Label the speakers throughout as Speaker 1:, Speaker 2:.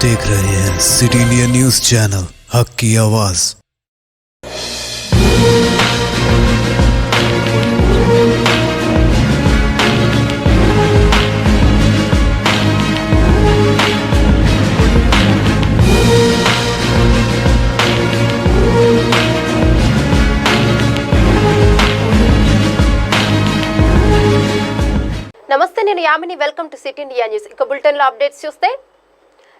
Speaker 1: देख रहे हैं सिटी इंडिया न्यूज चैनल, हक की आवाज।
Speaker 2: నమస్తే, నేను Yamini. Welcome to city India news. ఇక బులెటిన్ లో అప్డేట్స్ చూస్తే,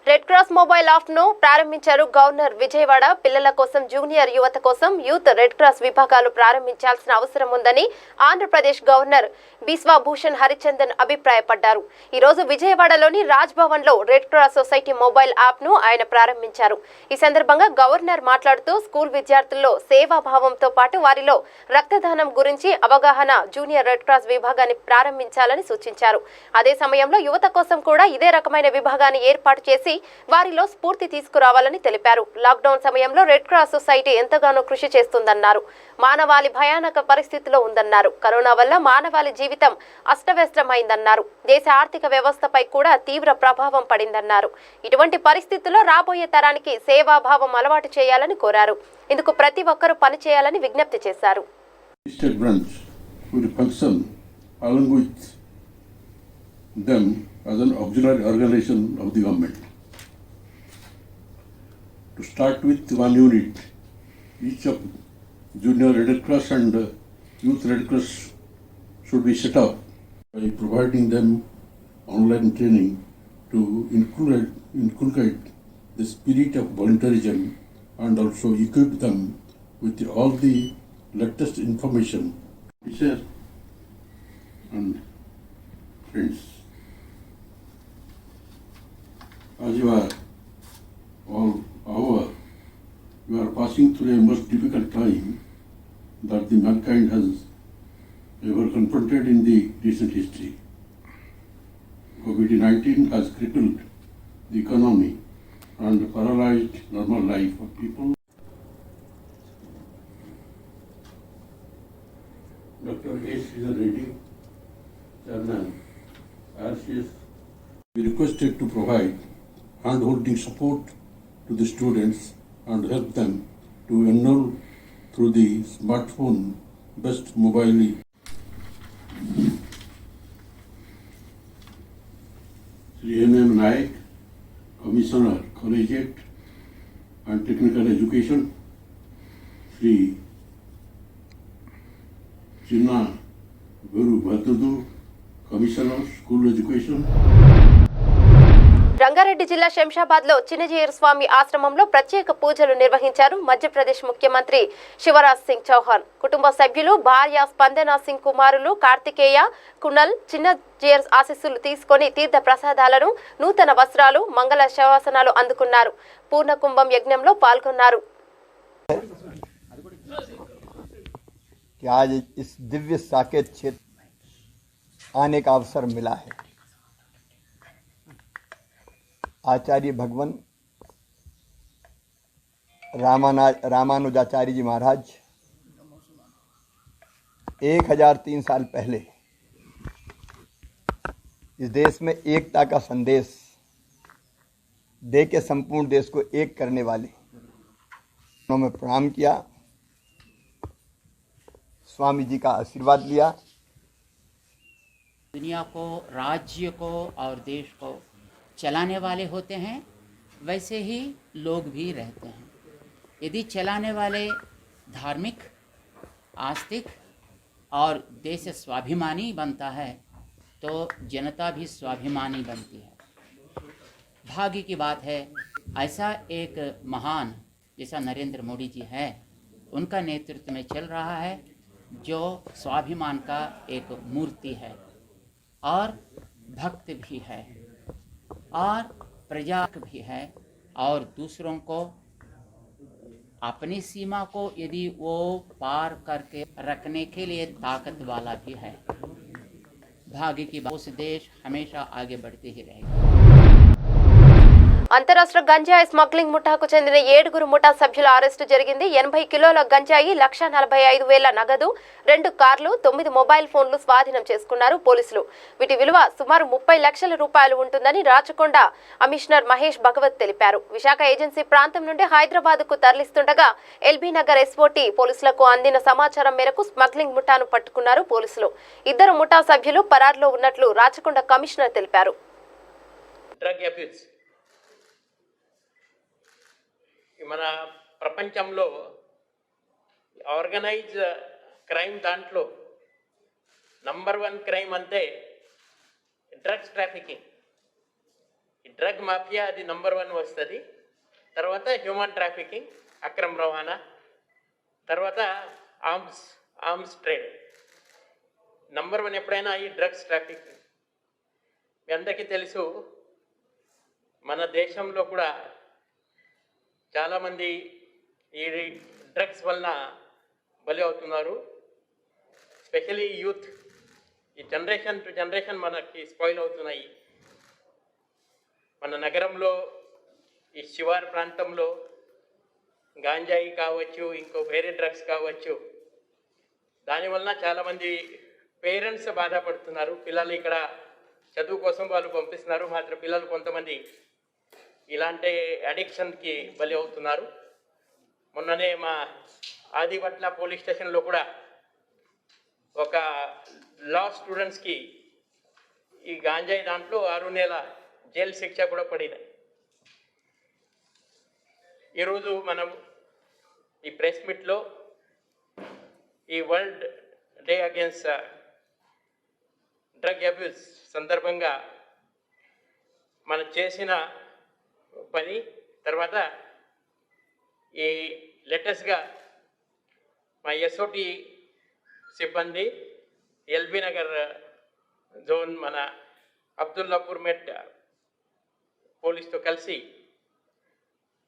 Speaker 2: రెడ్ క్రాస్ మొబైల్ యాప్ ను ప్రారంభించారు గవర్నర్. విజయవాడ పిల్లల కోసం, జూనియర్ యువత కోసం యూత్ రెడ్ క్రాస్ విభాగాలు ప్రారంభించాల్సిన అవసరం ఉందని ఆంధ్రప్రదేశ్ గవర్నర్ బిశ్వా భూషణ్ హరిచందన్ అభిప్రాయపడ్డారు. ఈ రోజు విజయవాడలోని రాజ్ భవన్ లో red cross society mobile app ను ఆయన ప్రారంభించారు. ఈ సందర్భంగా గవర్నర్ మాట్లాడుతూ, స్కూల్ విద్యార్థుల్లో సేవాభావంతో పాటు వారిలో రక్తదానం గురించి అవగాహన జూనియర్ రెడ్ క్రాస్ విభాగాన్ని ప్రారంభించాలని సూచించారు. అదే సమయంలో యువత కోసం కూడా ఇదే రకమైన విభాగాన్ని ఏర్పాటు చేసి వారిలో స్ఫూర్తి తీసుకురావాలని తెలిపారు. లాక్డౌన్ సమయంలో రెడ్ క్రాస్ సొసైటీ ఎంతగానో కృషి చేస్తుందన్నారు. మానవాళి భయానక పరిస్థితిలో ఉందన్నారు. కరోనా వల్ల మానవాళి జీవితం అస్తవ్యస్తమైందన్నారు. దేశ ఆర్థిక వ్యవస్థపై కూడా తీవ్ర ప్రభావం పడిందన్నారు. ఇటువంటి పరిస్థితుల్లో రాబోయే తరానికి సేవాభావం అలవాటు చేయాలని కోరారు. ఇందుకు ప్రతి ఒక్కరూ పనిచేయాలని విజ్ఞప్తి చేశారు.
Speaker 3: As an auxiliary organization of the government. To start with one unit, each of Junior Red Cross and Youth Red Cross should be set up by providing them online training to inculcate the spirit of volunteerism and also equip them with all the latest information. Teacher and friends, as you are all aware, we are passing through a most difficult time that the mankind has ever confronted in the recent history. COVID-19 has crippled the economy and paralyzed normal life of people. Dr. S. Reddy, Chairman, RCS, we requested to provide hand-holding support to the students and help them to enroll through the smartphone-based mobile. Sri M.M. Naik, Commissioner, Collegiate and Technical Education. Sri Chinna Guru Bhadradu, Commissioner, School Education.
Speaker 2: Rangareddy జిల్లా శంషాబాద్ లో చిన్నజీయర్ స్వామి ఆశ్రమంలో ప్రత్యేక పూజలు నిర్వహించారు మధ్యప్రదేశ్ ముఖ్యమంత్రి శివరాజ్ సింగ్ చౌహాన్. కుటుంబ సభ్యులు, భార్య స్పందన సింగ్ కుమారులు కార్తికేయ, కునల్ చిన్నజీయర్ ఆశీస్సులు తీసుకొని తీర్థ ప్రసాదాలను, నూతన వస్త్రాలు, మంగళ శవాసనాలు అందుకున్నారు. పూర్ణ కుంభం యజ్ఞంలో పాల్గొన్నారు.
Speaker 4: आज इस दिव्य साकेत क्षेत्र आने का अवसर मिला है. आचार्य भगवान रामानुजाचार्य जी महाराज 1003 साल पहले इस देश में एकता का संदेश दे के संपूर्ण देश को एक करने वाले उन्होंने प्रणाम किया, स्वामी जी का आशीर्वाद लिया.
Speaker 5: दुनिया को, राज्य को और देश को चलाने वाले होते हैं, वैसे ही लोग भी रहते हैं. यदि चलाने वाले धार्मिक, आस्तिक और देश स्वाभिमानी बनता है तो जनता भी स्वाभिमानी बनती है. भाग्य की बात है, ऐसा एक महान जैसा नरेंद्र मोदी जी है, उनका नेतृत्व में चल रहा है, जो स्वाभिमान का एक मूर्ति है और भक्त भी है और प्रजाक भी है और दूसरों को अपनी सीमा को यदि वो पार करके रखने के लिए ताकत वाला भी है. भाग्य की बात, उस देश हमेशा आगे बढ़ते ही रहेगा.
Speaker 2: అంతరాష్ట్ర గంజాయి స్మగ్లింగ్ ముఠాకు చెందిన 7 ముఠా సభ్యుల అరెస్టు జరిగింది. 80 కిలోల గంజాయి, 1,45,000 నగదు, 2 కార్లు, 9 మొబైల్ ఫోన్లు స్వాధీనం చేసుకున్నారు పోలీసులు. వీటి విలువ సుమారు 30 లక్షల రూపాయలు ఉంటుందని రాచకొండ కమిషనర్ మహేష్ భగవత్ తెలిపారు. విశాఖ ఏజెన్సీ ప్రాంతం నుండి హైదరాబాద్ కు తరలిస్తుండగా ఎల్బీ నగర్ ఎస్ఓటీ పోలీసులకు అందిన సమాచారం మేరకు స్మగ్లింగ్ ముఠాను పట్టుకున్నారు పోలీసులు. 2 ముఠా సభ్యులు పరారులో ఉన్నట్లు రాచకొండ కమిషనర్ తెలిపారు.
Speaker 6: మన ప్రపంచంలో ఆర్గనైజ్ క్రైమ్ దాంట్లో నంబర్ 1 క్రైమ్ అంటే డ్రగ్స్ ట్రాఫికింగ్. ఈ డ్రగ్ మాఫియా అది నంబర్ 1 వస్తుంది. తర్వాత హ్యూమన్ ట్రాఫికింగ్, అక్రమ రవాణా, తర్వాత ఆర్మ్స్ ట్రేడ్. నంబర్ 1 ఎప్పుడైనా ఈ డ్రగ్స్ ట్రాఫికింగ్. మీ అందరికీ తెలుసు, మన దేశంలో కూడా చాలామంది ఈ డ్రగ్స్ వలన బలి అవుతున్నారు. స్పెషలీ యూత్, ఈ జనరేషన్ టు జనరేషన్ మనకి స్పాయిల్ అవుతున్నాయి. మన నగరంలో ఈ శివారు ప్రాంతంలో గాంజాయి కావచ్చు, ఇంకో వేరే డ్రగ్స్ కావచ్చు, దానివలన చాలామంది పేరెంట్స్ బాధపడుతున్నారు. పిల్లలు ఇక్కడ చదువు కోసం వాళ్ళు పంపిస్తున్నారు, మాత్రం పిల్లలు కొంతమంది ఇలాంటి అడిక్షన్కి బలి అవుతున్నారు. మొన్ననే మా ఆదిపట్ల పోలీస్ స్టేషన్లో కూడా ఒక లా స్టూడెంట్స్కి ఈ గాంజాయి దాంట్లో 6 నెలల జైలు శిక్ష కూడా పడింది. ఈరోజు మనం ఈ ప్రెస్ మీట్లో ఈ world day against drug abuse సందర్భంగా మనం చేసిన పని, తర్వాత ఈ లేటెస్ట్గా మా ఎస్ఓటి సిబ్బంది ఎల్బీ నగర్ జోన్ మన అబ్దుల్లాపూర్ మెట్ పోలీస్తో కలిసి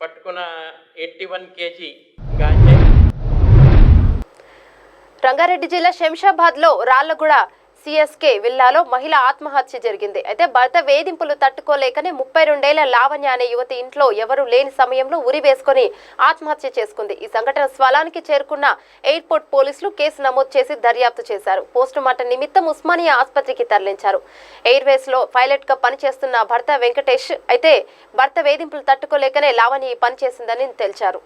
Speaker 6: పట్టుకున్న 81 kg గాంజాయి.
Speaker 2: రంగారెడ్డి జిల్లా శంషాబాద్లో రాళ్లగూడ సిఎస్కే విల్లాలో మహిళ ఆత్మహత్య జరిగింది. అయితే భర్త వేధింపులు తట్టుకోలేకనే 32 ఏళ్ల లావణ్య అనే యువతి ఇంట్లో ఎవరూ లేని సమయంలో ఉరి వేసుకుని ఆత్మహత్య చేసుకుంది. ఈ సంఘటన స్థలానికి చేరుకున్న ఎయిర్పోర్ట్ పోలీసులు కేసు నమోదు చేసి దర్యాప్తు చేశారు. పోస్టుమార్టం నిమిత్తం ఉస్మానియా ఆసుపత్రికి తరలించారు. ఎయిర్వేస్ లో పైలట్ గా పనిచేస్తున్న భర్త వెంకటేష్ అయితే భర్త వేధింపులు తట్టుకోలేకనే లావణ్య పనిచేసిందని తెలిచారు.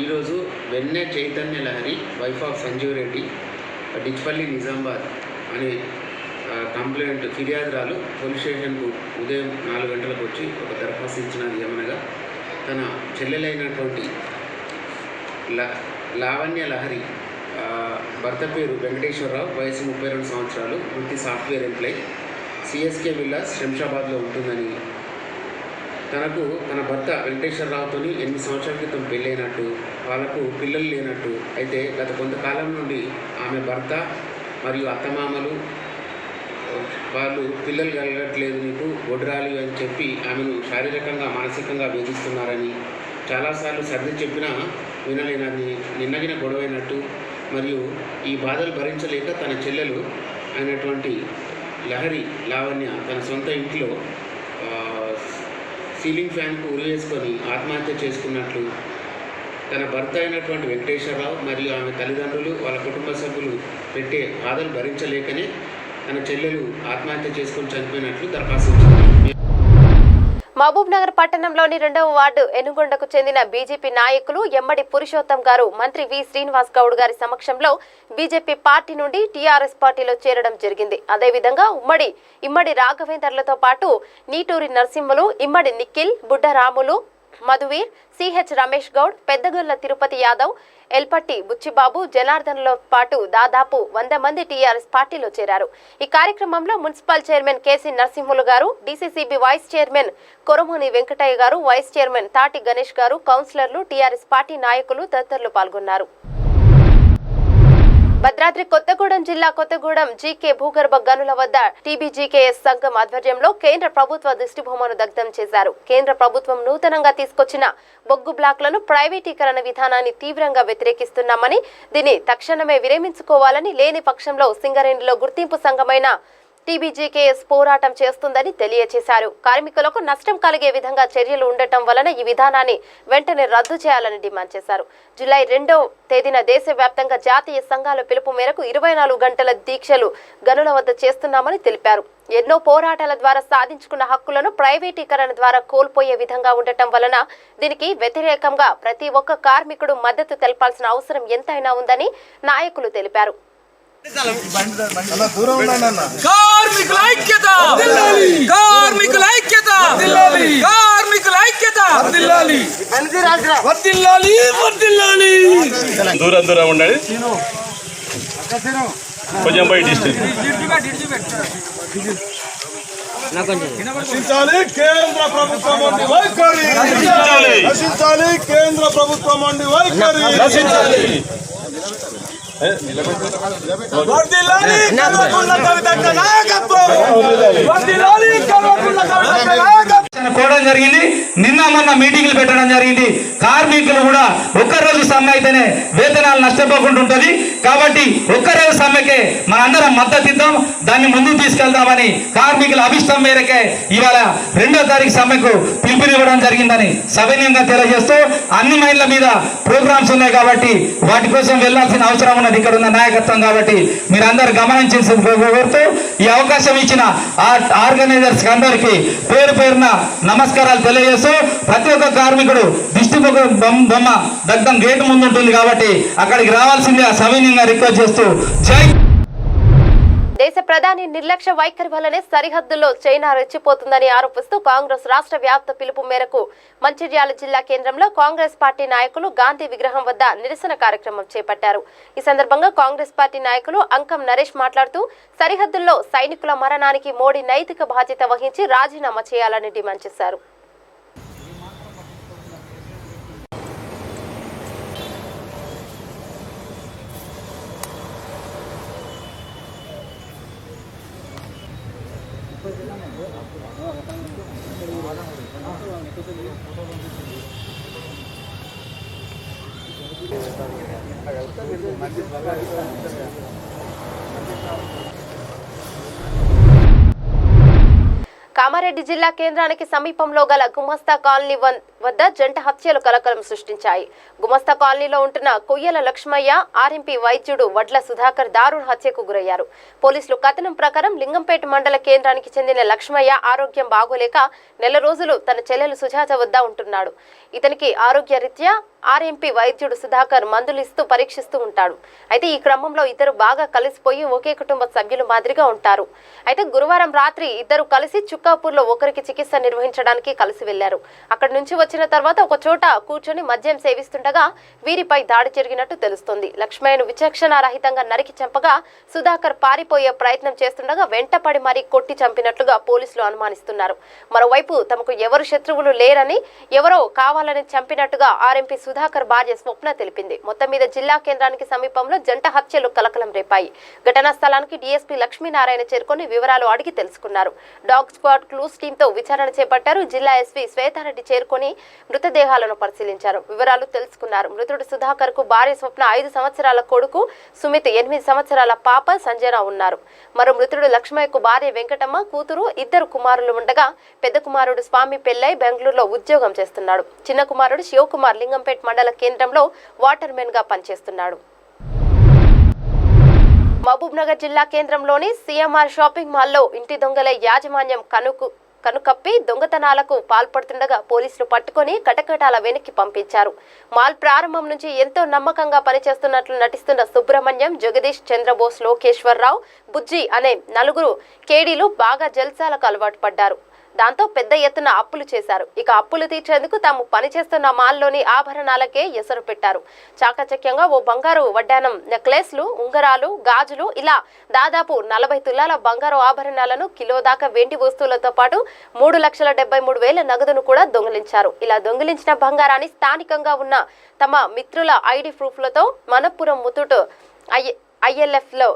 Speaker 7: ఈరోజు వెన్నె చైతన్య లహరి వైఫ్ ఆఫ్ సంజీవ్ రెడ్డి డిచ్పల్లి నిజామాబాద్ అనే కంప్లైంట్ ఫిర్యాదురాలు పోలీస్ స్టేషన్కు ఉదయం 4 గంటలకు వచ్చి ఒక దరఖాస్తు ఇచ్చినది. ఏమనగా తన చెల్లెలైనటువంటి లావణ్య లహరి భర్త పేరు వెంకటేశ్వరరావు, వయసు 32 సంవత్సరాలు, వృత్తి సాఫ్ట్వేర్ ఎంప్లాయ్, సిఎస్కే విల్లాస్ శంషాబాద్లో ఉంటుందని, తనకు తన భర్త వెంకటేశ్వరరావుతో 8 సంవత్సరాల క్రితం పెళ్ళైనట్టు, వాళ్ళకు పిల్లలు లేనట్టు, అయితే గత కొంతకాలం నుండి ఆమె భర్త మరియు అత్తమామలు వాళ్ళు పిల్లలు కలగట్లేదు, నీకు గొడ్రాలి అని చెప్పి ఆమెను శారీరకంగా మానసికంగా వేధిస్తున్నారని, చాలాసార్లు సర్ది చెప్పినా వినలేనని, నిన్నగిన గొడవైనట్టు, మరియు ఈ బాధలు భరించలేక తన చెల్లెలు అయినటువంటి లహరి లావణ్య తన సొంత ఇంట్లో సీలింగ్ ఫ్యాన్కు ఉరి వేసుకొని ఆత్మహత్య చేసుకున్నట్లు తన భర్త అయినటువంటి వెంకటేశ్వరరావు మరియు ఆమె తల్లిదండ్రులు వాళ్ళ కుటుంబ సభ్యులు పెట్టే బాధలు భరించలేకనే తన చెల్లెలు ఆత్మహత్య చేసుకొని చనిపోయినట్లు దరఖాస్తు ఇచ్చింది.
Speaker 2: మహబూబ్ నగర్ పట్టణంలోని 2వ వార్డు ఎనుగొండకు చెందిన బీజేపీ నాయకులు ఎమ్మడి పురుషోత్తం గారు మంత్రి వి శ్రీనివాస్ గౌడ్ గారి సమక్షంలో బీజేపీ పార్టీ నుండి టీఆర్ఎస్ పార్టీలో చేరడం జరిగింది. అదేవిధంగా ఇమ్మడి రాఘవేందర్లతో పాటు నీటూరి నరసింహులు, ఇమ్మడి నిఖిల్, బుడ్డరాములు, మధువీర్, సిహెచ్ రమేష్ గౌడ్, పెద్దగొల్ల తిరుపతి యాదవ్, ఎల్పట్టి బుచ్చిబాబు, జనార్దన్లో పాటు దాదాపు 100 మంది టీఆర్ఎస్ పార్టీలో చేరారు. ఈ కార్యక్రమంలో మున్సిపల్ చైర్మన్ కేసీ నరసింహులు గారు, డీసీసీబీ వైస్ చైర్మన్ కొరమూని వెంకటయ్య గారు, వైస్ చైర్మన్ తాటి గణేష్ గారు, కౌన్సిలర్లు, టీఆర్ఎస్ పార్టీ నాయకులు తదితరులు పాల్గొన్నారు. భద్రాద్రి కొత్తగూడెం జిల్లా కొత్తగూడెం జీకే భూగర్భ గనుల వద్ద టీబీజీకేఎస్ సంఘం ఆధ్వర్యంలో కేంద్ర ప్రభుత్వ దిష్టిబొమ్మను దగ్ధం చేశారు. కేంద్ర ప్రభుత్వం నూతనంగా తీసుకొచ్చిన బొగ్గు బ్లాక్లను ప్రైవేటీకరణ విధానాన్ని తీవ్రంగా వ్యతిరేకిస్తున్నామని, దీన్ని తక్షణమే విరమించుకోవాలని, లేని పక్షంలో సింగరేణిలో గుర్తింపు సంఘమైన టీబీజీకేఎస్ పోరాటం చేస్తుందని తెలియజేశారు. కార్మికులకు నష్టం కలిగే విధంగా చర్యలు ఉండటం వలన ఈ విధానాన్ని వెంటనే రద్దు చేయాలని డిమాండ్ చేశారు. జూలై 2వ తేదీన దేశవ్యాప్తంగా జాతీయ సంఘాల పిలుపు మేరకు 24 గంటల దీక్షలు గనుల వద్ద చేస్తున్నామని తెలిపారు. ఎన్నో పోరాటాల ద్వారా సాధించుకున్న హక్కులను ప్రైవేటీకరణ ద్వారా కోల్పోయే విధంగా ఉండటం వలన దీనికి వ్యతిరేకంగా ప్రతి ఒక్క కార్మికుడు మద్దతు తెలపాల్సిన అవసరం ఎంతైనా ఉందని నాయకులు తెలిపారు.
Speaker 8: కార్మికుల ఐక్యత కార్మికుల ఐక్యత కార్మికుల ఐక్యత వర్ధిల్లాలి వర్ధిల్లాలి వర్ధిల్లాలి
Speaker 9: దూరం దూరం ఉండండి కొంచెం బయట
Speaker 8: నశించాలి కేంద్ర ప్రభుత్వం వంటి వైఖరి నశించాలి కేంద్ర ప్రభుత్వం వంటి వైఖరి నశించాలి వర్ధిల్లాలి కల్వకుంట్ల కవితక్క నాయకత్వం వర్ధిల్లాలి కల్వకుంట్ల కవితక్క నాయకత్వం
Speaker 10: కోవడం జరిగింది. నిన్న మొన్న మీటింగ్లు పెట్టడం జరిగింది. కార్మికులు కూడా ఒక్కరోజు సమ్మె అయితేనే వేతనాలు నష్టపోకుండా ఉంటుంది కాబట్టి ఒక్కరోజు సమ్మెకే మనందరం మద్దతు ఇద్దాం, దాన్ని ముందుకు తీసుకెళ్దామని కార్మికుల అభిష్టం మేరకే ఇవాళ 2వ తారీఖు సమ్మెకు పిలుపునివ్వడం జరిగిందని సవినయంగా తెలియజేస్తూ అన్ని మైళ్ళ మీద ప్రోగ్రామ్స్ ఉన్నాయి కాబట్టి వాటి కోసం వెళ్లాల్సిన అవసరం ఉన్నది ఇక్కడ ఉన్న నాయకత్వం కాబట్టి మీరందరూ గమనించాల్సింది కోరుతూ ఈ అవకాశం ఇచ్చిన ఆర్గనైజర్స్ అందరికీ పేరు పేరున నమస్కారాలు తెలియజేస్తూ ప్రతి ఒక్క కార్మికుడు దిష్టి బొమ్మ దగ్ధం గేటు ముందు ఉంటుంది కాబట్టి అక్కడికి రావాల్సిందిగా సవినయంగా రిక్వెస్ట్ చేస్తూ జై.
Speaker 2: దేశ ప్రధాని నిర్లక్ష్య వైఖరి వల్లనే సరిహద్దుల్లో చైనా రెచ్చిపోతుందని ఆరోపిస్తూ కాంగ్రెస్ రాష్ట్ర వ్యాప్త పిలుపు మేరకు మంచిర్యాల జిల్లా కేంద్రంలో కాంగ్రెస్ పార్టీ నాయకులు గాంధీ విగ్రహం వద్ద నిరసన కార్యక్రమం చేపట్టారు. ఈ సందర్భంగా కాంగ్రెస్ పార్టీ నాయకులు అంకం నరేష్ మాట్లాడుతూ సరిహద్దుల్లో సైనికుల మరణానికి మోడీ నైతిక బాధ్యత వహించి రాజీనామా చేయాలని డిమాండ్ చేశారు. కామారెడ్డి జిల్లా కేంద్రానికి సమీపంలో గల గుమస్తా కాలనీ వద్ద జంట హత్యలు కలకలం సృష్టించాయి. గుమస్తా కాలనీలో ఉంటున్న కొయ్యల లక్ష్మయ్య, ఆర్ఎంపీ వైద్యుడు వడ్ల సుధాకర్ దారుణ హత్యకు గురయ్యారు. పోలీసులు కథనం ప్రకారం లింగంపేట మండల కేంద్రానికి చెందిన లక్ష్మయ్య ఆరోగ్యం బాగోలేక నెల రోజులు తన చెల్లెలు సుజాత వద్ద ఉంటున్నాడు. ఇతనికి ఆరోగ్య రీత్యా ఆర్ఎంపీ వైద్యుడు సుధాకర్ మందులు ఇస్తూ పరీక్షిస్తూ ఉంటాడు. అయితే ఈ క్రమంలో ఇద్దరు బాగా కలిసిపోయి ఒకే కుటుంబ సభ్యులు మాదిరిగా ఉంటారు. అయితే గురువారం రాత్రి ఇద్దరు కలిసి చుక్కాపూర్లో ఒకరికి చికిత్స నిర్వహించడానికి కలిసి వెళ్లారు. అక్కడి నుంచి వచ్చిన తర్వాత ఒక చోట కూర్చొని మద్యం సేవిస్తుండగా వీరిపై దాడి జరిగినట్టు తెలుస్తోంది. లక్ష్మయ్యను విచక్షణారహితంగా నరికి చంపగా సుధాకర్ పారిపోయే ప్రయత్నం చేస్తుండగా వెంటపడి మరీ కొట్టి చంపినట్లుగా పోలీసులు అనుమానిస్తున్నారు. మరోవైపు తమకు ఎవరు శత్రువులు లేరని ఎవరో కావాలని చంపినట్టుగా ఆర్ఎంపీ సుధాకర్ భార్య స్వప్న తెలిపింది. మొత్తం మీద జిల్లా కేంద్రానికి సమీపంలో జంట హత్యలు కలకలం రేపాయి. ఘటనా స్థలానికి డీఎస్పీ లక్ష్మీనారాయణ చేరుకొని వివరాలు అడిగి తెలుసుకున్నారు. డాగ్ స్క్వాడ్ క్లూస్ టీంతో విచారణ చేపట్టారు. జిల్లా ఎస్పీ శ్వేతారెడ్డి చేరుకొని మృతదేహాలను పరిశీలించారు, వివరాలు తెలుసుకున్నారు. మృతుడు సుధాకర్ కు భార్య స్వప్న, 5 సంవత్సరాల కొడుకు సుమిత్, 8 సంవత్సరాల పాప సంజన ఉన్నారు. మరో మృతుడు లక్ష్మయ్యకు భార్య వెంకటమ్మ, కూతురు, 2 కుమారులు ఉండగా పెద్ద కుమారుడు స్వామి పెళ్లై బెంగళూరులో ఉద్యోగం చేస్తున్నాడు. చిన్న కుమారుడు శివకుమార్ లింగంపేట మండల కేంద్రంలో వాటర్ మెన్ గా పనిచేస్తున్నాడు. మహబూబ్ నగర్ జిల్లా కేంద్రంలోని సిఎంఆర్ షాపింగ్ మాల్లో ఇంటి దొంగల యాజమాన్యం కనుకప్పి దొంగతనాలకు పాల్పడుతుండగా పోలీసులు పట్టుకొని కటకటాల వెనక్కి పంపించారు. మాల్ ప్రారంభం నుంచి ఎంతో నమ్మకంగా పనిచేస్తున్నట్లు నటిస్తున్న సుబ్రహ్మణ్యం, జగదీష్, చంద్రబోస్, లోకేశ్వరరావు, బుజ్జి అనే 4 కేడీలు బాగా జల్సాలకు అలవాటు పడ్డారు. దాంతో పెద్ద ఎత్తున అప్పులు చేశారు. ఇక అప్పులు తీర్చేందుకు తాము పనిచేస్తున్న మాల్లోని ఆభరణాలకే ఎసరు పెట్టారు. చాకచక్యంగా ఓ బంగారు వడ్డానం నెక్లెస్లు, ఉంగరాలు, గాజులు ఇలా దాదాపు 40 తులాల బంగారు ఆభరణాలను, కిలో దాకా వెండి వస్తువులతో పాటు 3,73,000 నగదును కూడా దొంగిలించారు. ఇలా దొంగిలించిన బంగారాన్ని స్థానికంగా ఉన్న తమ మిత్రుల ఐడి ప్రూఫ్లతో మనప్పురం, ముతూట్, ILF లో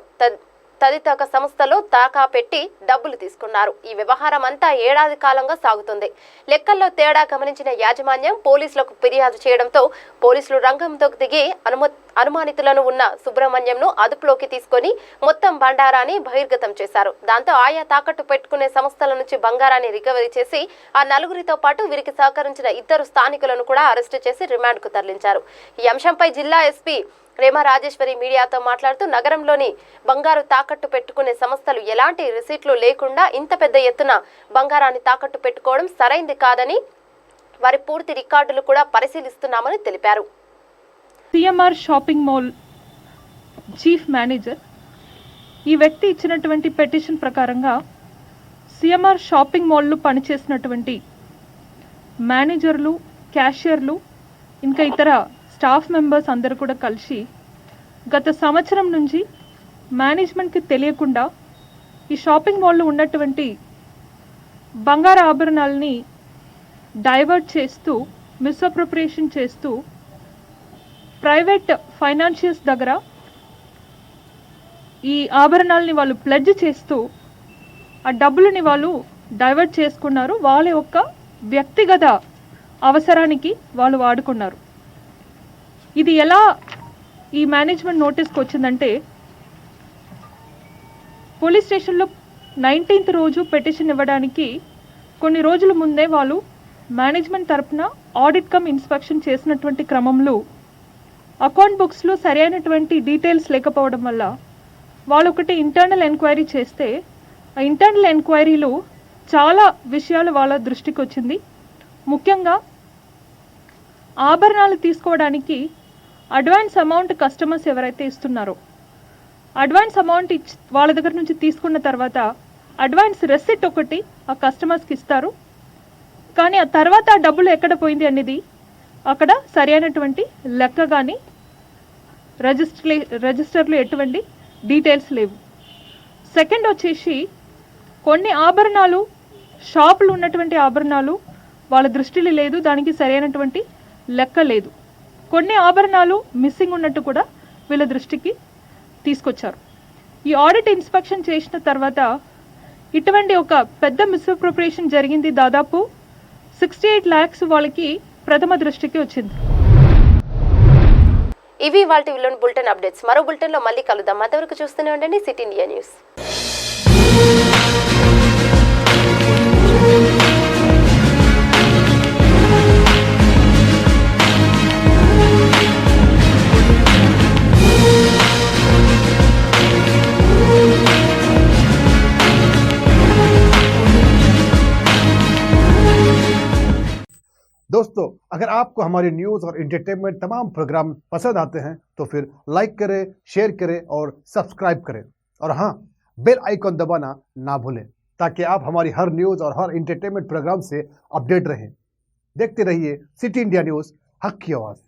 Speaker 2: తదితర సంస్థలో తాకా పెట్టి డబ్బులు తీసుకున్నారు. ఈ వ్యవహారం అంతా ఏడాది కాలంగా సాగుతుంది. లెక్కల్లో తేడా గమనించిన యాజమాన్యం పోలీసులకు ఫిర్యాదు చేయడంతో పోలీసులు రంగంలోకి దిగి అనుమానితులను ఉన్న సుబ్రహ్మణ్యంను అదుపులోకి తీసుకొని మొత్తం బండారాన్ని బహిర్గతం చేశారు. దాంతో ఆయా తాకట్టు పెట్టుకునే సంస్థల నుంచి బంగారాన్ని రికవరీ చేసి ఆ నలుగురితో పాటు వీరికి సహకరించిన ఇద్దరు స్థానికులను కూడా అరెస్టు చేసి రిమాండ్కు తరలించారు. ఈ అంశంపై జిల్లా ఎస్పీ రేమా రాజేశ్వరి మీడియాతో మాట్లాడుతూ నగరంలోని బంగారు తాకట్టు పెట్టుకునే సంస్థలు ఎలాంటి రిసీట్లు లేకుండా ఇంత పెద్ద ఎత్తున బంగారాన్ని తాకట్టు పెట్టుకోవడం సరైంది కాదని వారి పూర్తి రికార్డులు కూడా పరిశీలిస్తున్నామని తెలిపారు.
Speaker 11: CMR shopping mall chief manager ఈ వ్యక్తి ఇచ్చినటువంటి పిటిషన్ ప్రకారంగా సిఎంఆర్ షాపింగ్ మాల్లో పనిచేసినటువంటి మేనేజర్లు, క్యాషియర్లు ఇంకా ఇతర స్టాఫ్ మెంబర్స్ అందరూ కూడా కలిసి గత సంవత్సరం నుంచి మేనేజ్మెంట్కి తెలియకుండా ఈ షాపింగ్ మాల్లో ఉన్నటువంటి బంగారు ఆభరణాలని డైవర్ట్ చేస్తూ, మిస్అప్రోప్రియేషన్ చేస్తూ ప్రైవేట్ ఫైనాన్షియల్స్ దగ్గర ఈ ఆభరణాలని వాళ్ళు ప్లెడ్జ్ చేస్తూ ఆ డబ్బులని వాళ్ళు డైవర్ట్ చేసుకున్నారు. వాళ్ళ యొక్క వ్యక్తిగత అవసరానికి వాళ్ళు వాడుకున్నారు. ఇది ఎలా ఈ మేనేజ్మెంట్ నోటీస్కి వచ్చిందంటే, పోలీస్ స్టేషన్లో 19th రోజు పిటిషన్ ఇవ్వడానికి కొన్ని రోజుల ముందే వాళ్ళు మేనేజ్మెంట్ తరపున ఆడిట్ కమ్ ఇన్స్పెక్షన్ చేసినటువంటి క్రమంలో అకౌంట్ బుక్స్లో సరైనటువంటి డీటెయిల్స్ లేకపోవడం వల్ల వాళ్ళు ఒకటి ఇంటర్నల్ ఎంక్వైరీ చేస్తే ఆ ఇంటర్నల్ ఎంక్వైరీలో చాలా విషయాలు వాళ్ళ దృష్టికి వచ్చింది. ముఖ్యంగా ఆభరణాలు తీసుకోవడానికి అడ్వాన్స్ అమౌంట్ కస్టమర్స్ ఎవరైతే ఇస్తున్నారో అడ్వాన్స్ అమౌంట్ వాళ్ళ దగ్గర నుంచి తీసుకున్న తర్వాత అడ్వాన్స్ రెసిట్ ఒకటి ఆ కస్టమర్స్కి ఇస్తారు. కానీ ఆ తర్వాత ఆ డబ్బులు ఎక్కడ పోయింది అనేది అక్కడ సరైనటువంటి లెక్క కానీ రిజిస్టర్లో ఎటువంటి డీటెయిల్స్ లేవు. సెకండ్ వచ్చేసి కొన్ని ఆభరణాలు షాపులు ఉన్నటువంటి ఆభరణాలు వాళ్ళ దృష్టిలో లేదు, దానికి సరైనటువంటి లెక్క లేదు. కొన్ని ఆభరణాలు మిస్సింగ్ ఉన్నట్టు కూడా వీళ్ళ దృష్టికి తీసుకొచ్చారు. ఈ ఆడిట్ ఇన్స్పెక్షన్ చేసిన తర్వాత ఇటువంటి ఒక పెద్ద మిస్అప్రోప్రియేషన్ జరిగింది. దాదాపు 68 lakhs వాళ్ళకి ప్రథమ దృష్టికి వచ్చింది.
Speaker 2: ఇవి వాటి విలువైన బులెటిన్ అప్డేట్స్. మరో బులెటిన్లో మళ్ళీ కలుద్దాం. అంతవరకు చూస్తూనే ఉండండి సిటీ ఇండియా న్యూస్.
Speaker 12: दोस्तों, अगर आपको हमारी न्यूज़ और एंटरटेनमेंट तमाम प्रोग्राम पसंद आते हैं तो फिर लाइक करें, शेयर करें और सब्सक्राइब करें। और हाँ, बेल आइकॉन दबाना ना भूलें ताकि आप हमारी हर न्यूज़ और हर एंटरटेनमेंट प्रोग्राम से अपडेट रहें। देखते रहिए सिटी इंडिया न्यूज़, हक की आवाज़।